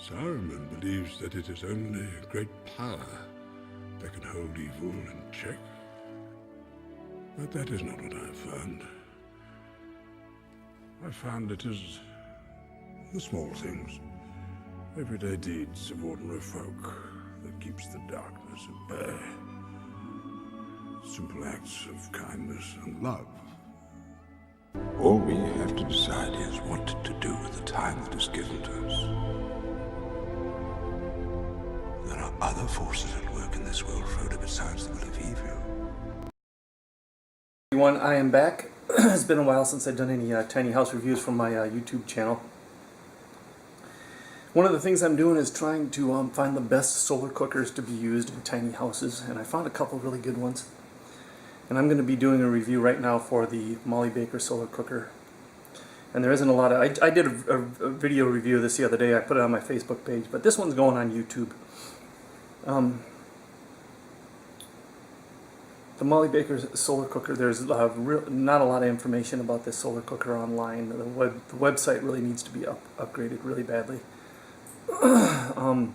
Saruman believes that it is only great power that can hold evil in check. But that is not what I have found. I found it is the small things, everyday deeds of ordinary folk that keeps the darkness at bay. Simple acts of kindness and love. All we have to decide is what to do with the time that is given to us. There are other forces at work in this world, Frodo, besides the will of evil. Everyone, I am back. It's been a while since I've done any tiny house reviews from my YouTube channel. One of the things I'm doing is trying to find the best solar cookers to be used in tiny houses, and I found a couple really good ones. And I'm going to be doing a review right now for the Molly Baker solar cooker. And there isn't a lot of... I did a video review of this the other day. I put it on my Facebook page, but this one's going on YouTube. The Molly Baker solar cooker, there's not a lot of information about this solar cooker online. The website really needs to be upgraded really badly. And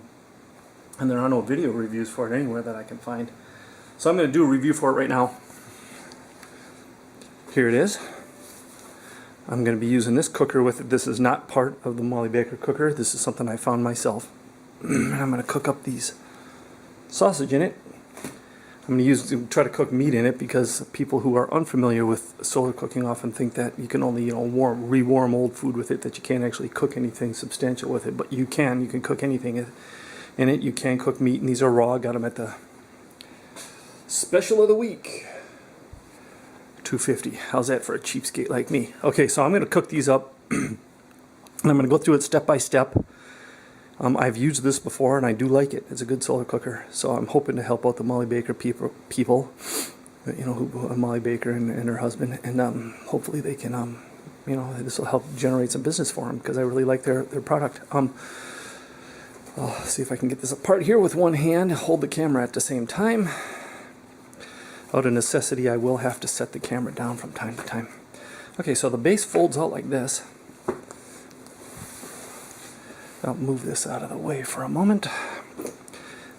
there are no video reviews for it anywhere that I can find. So I'm going to do a review for it right now. Here it is. I'm going to be using this cooker with it. This is not part of the Molly Baker cooker. This is something I found myself. And I'm going to cook up these sausage in it. I'm going to try to cook meat in it because people who are unfamiliar with solar cooking often think that you can only rewarm old food with it, that you can't actually cook anything substantial with it. But you can cook anything in it. You can cook meat, and these are raw. I got them at the special of the week. $2.50. How's that for a cheapskate like me? Okay, so I'm going to cook these up, and I'm going to go through it step by step. I've used this before, and I do like it. It's a good solar cooker, so I'm hoping to help out the Molly Baker people, Molly Baker and her husband, and hopefully they can, this will help generate some business for them because I really like their product. I'll see if I can get this apart here with one hand, hold the camera at the same time. Out of necessity, I will have to set the camera down from time to time. Okay, so the base folds out like this. I'll move this out of the way for a moment.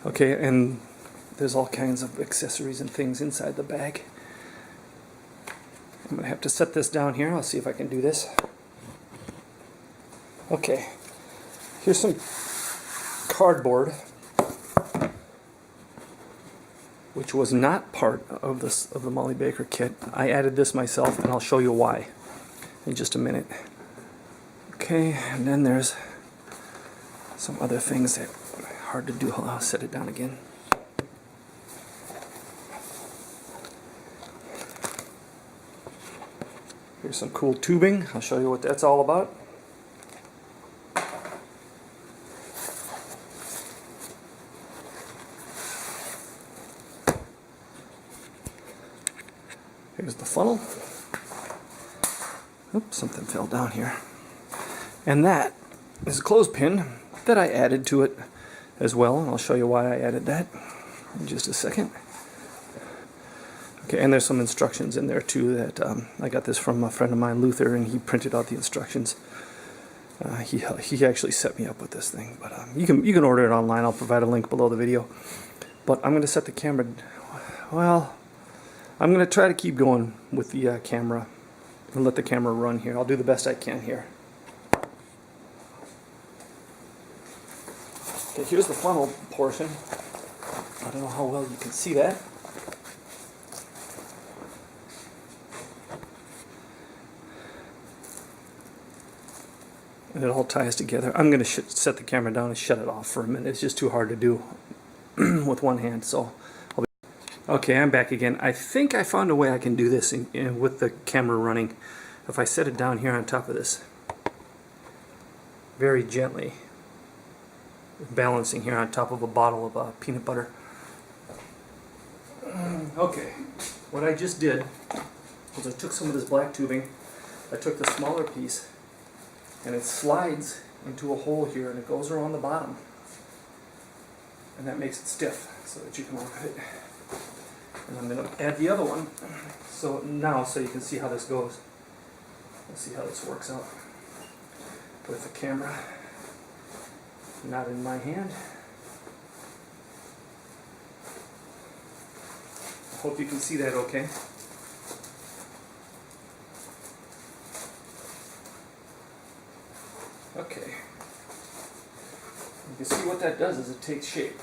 Okay, and there's all kinds of accessories and things inside the bag. I'm going to have to set this down here. I'll see if I can do this. Okay, here's some cardboard, which was not part of the Molly Baker kit. I added this myself, and I'll show you why in just a minute. Okay, and then there's some other things that are hard to do. I'll set it down again. Here's some cool tubing. I'll show you what that's all about. Here's the funnel. Oops, something fell down here. And that is a clothespin that I added to it as well, and I'll show you why I added that in just a second. Okay, and there's some instructions in there too that I got this from a friend of mine, Luther, and he printed out the instructions. He actually set me up with this thing, but you can order it online. I'll provide a link below the video. But I'm going to set the camera. Well, I'm going to try to keep going with the camera and let the camera run here. I'll do the best I can here. Okay, here's the funnel portion. I don't know how well you can see that. And it all ties together. I'm going to set the camera down and shut it off for a minute. It's just too hard to do with one hand. So, okay, I'm back again. I think I found a way I can do this with the camera running. If I set it down here on top of this, very gently, balancing here on top of a bottle of peanut butter. Okay, what I just did was I took some of this black tubing, I took the smaller piece, and it slides into a hole here and it goes around the bottom. And that makes it stiff so that you can work with it. And I'm going to add the other one so you can see how this goes. Let's see how this works out with the camera. not in my hand. I hope you can see that okay. Okay. You can see what that does is it takes shape.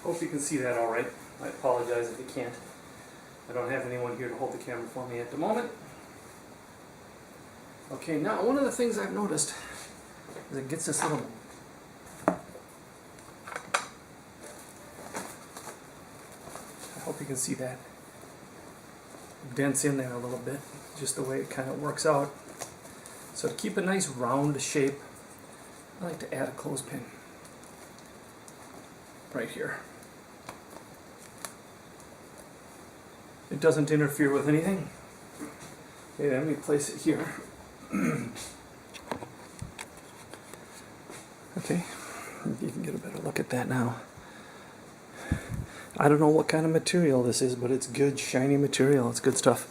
Hope you can see that all right. I apologize if you can't. I don't have anyone here to hold the camera for me at the moment. Okay, now one of the things I've noticed is it gets this little I hope you can see that. Dents in there a little bit, just the way it kind of works out. So to keep a nice round shape, I like to add a clothespin right here. It doesn't interfere with anything. Okay, let me place it here. Okay, you can get a better look at that now. I don't know what kind of material this is, but it's good, shiny material. It's good stuff.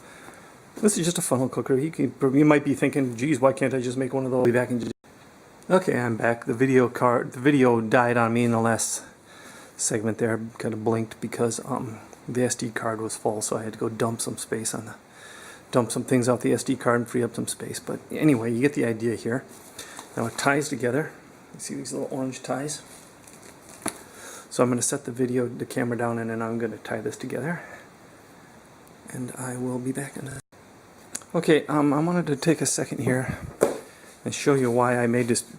This is just a funnel cooker. You might be thinking, geez, why can't I just make one of those? Be back in. Okay, I'm back. The video died on me in the last segment there. Kind of blinked because the SD card was full, so I had to go dump some things off the SD card and free up some space. But anyway, you get the idea here. Now it ties together. You see these little orange ties? So I'm going to set the camera down, and then I'm going to tie this together. And I will be back in a... Okay, I wanted to take a second here and show you why I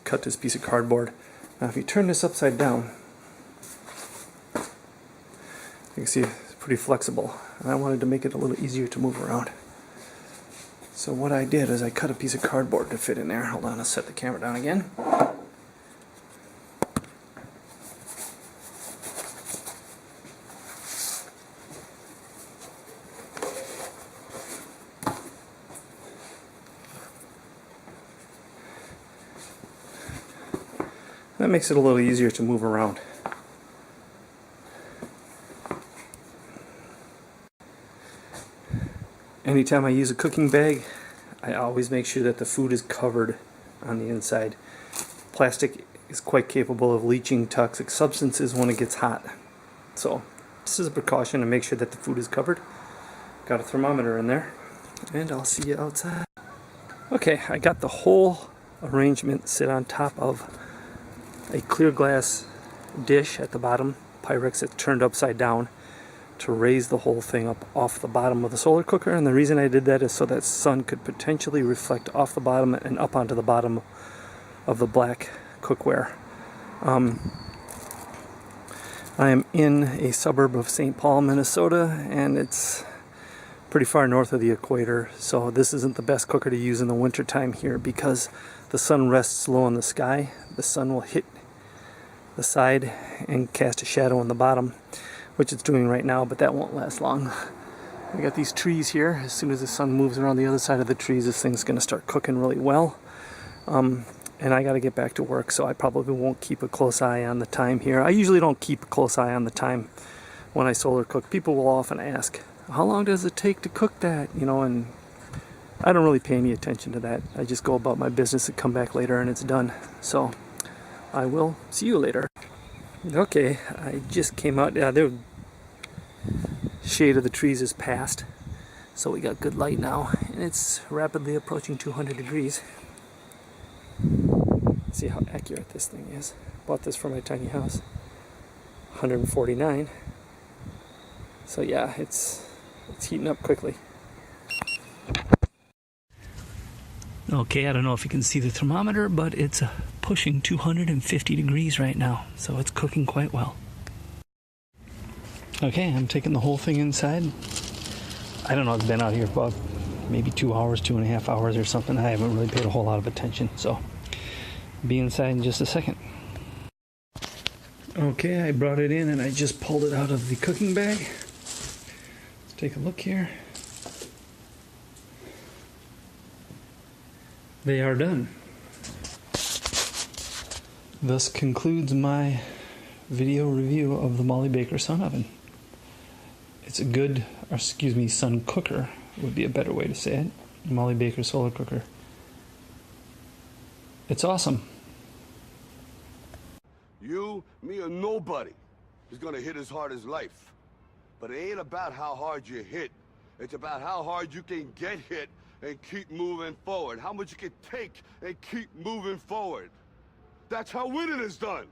cut this piece of cardboard. Now if you turn this upside down, you can see it's pretty flexible. And I wanted to make it a little easier to move around. So what I did is I cut a piece of cardboard to fit in there. Hold on, I'll set the camera down again. That makes it a little easier to move around. Anytime I use a cooking bag, I always make sure that the food is covered on the inside. Plastic is quite capable of leaching toxic substances when it gets hot. So this is a precaution to make sure that the food is covered. Got a thermometer in there, and I'll see you outside. Okay, I got the whole arrangement sit on top of a clear glass dish at the bottom, Pyrex that's turned upside down to raise the whole thing up off the bottom of the solar cooker. And the reason I did that is so that sun could potentially reflect off the bottom and up onto the bottom of the black cookware. I am in a suburb of St. Paul, Minnesota, and it's pretty far north of the equator, so this isn't the best cooker to use in the wintertime here because the sun rests low in the sky. The sun will hit the side and cast a shadow on the bottom, which it's doing right now, but that won't last long. We got these trees here. As soon as the sun moves around the other side of the trees, this thing's going to start cooking really well. And I got to get back to work, so I probably won't keep a close eye on the time here. I usually don't keep a close eye on the time when I solar cook. People will often ask, how long does it take to cook that? You know, and I don't really pay any attention to that. I just go about my business and come back later and it's done. So I will see you later. Okay, I just came out. The shade of the trees is past, so we got good light now, and it's rapidly approaching 200 degrees. Let's see how accurate this thing is. Bought this for my tiny house. 149. So yeah, it's heating up quickly. Okay, I don't know if you can see the thermometer, but it's pushing 250 degrees right now, so it's cooking quite well. Okay, I'm taking the whole thing inside. I don't know, it's been out here for about maybe 2 hours, 2.5 hours or something. I haven't really paid a whole lot of attention, so be inside in just a second. Okay, I brought it in and I just pulled it out of the cooking bag. Let's take a look here. They are done. Thus concludes my video review of the Molly Baker Sun Oven. It's a good, sun cooker. would be a better way to say it. Molly Baker solar cooker. It's awesome. You, me, or nobody is gonna hit as hard as life. But it ain't about how hard you hit. It's about how hard you can get hit and keep moving forward. How much you can take and keep moving forward. That's how winning is done.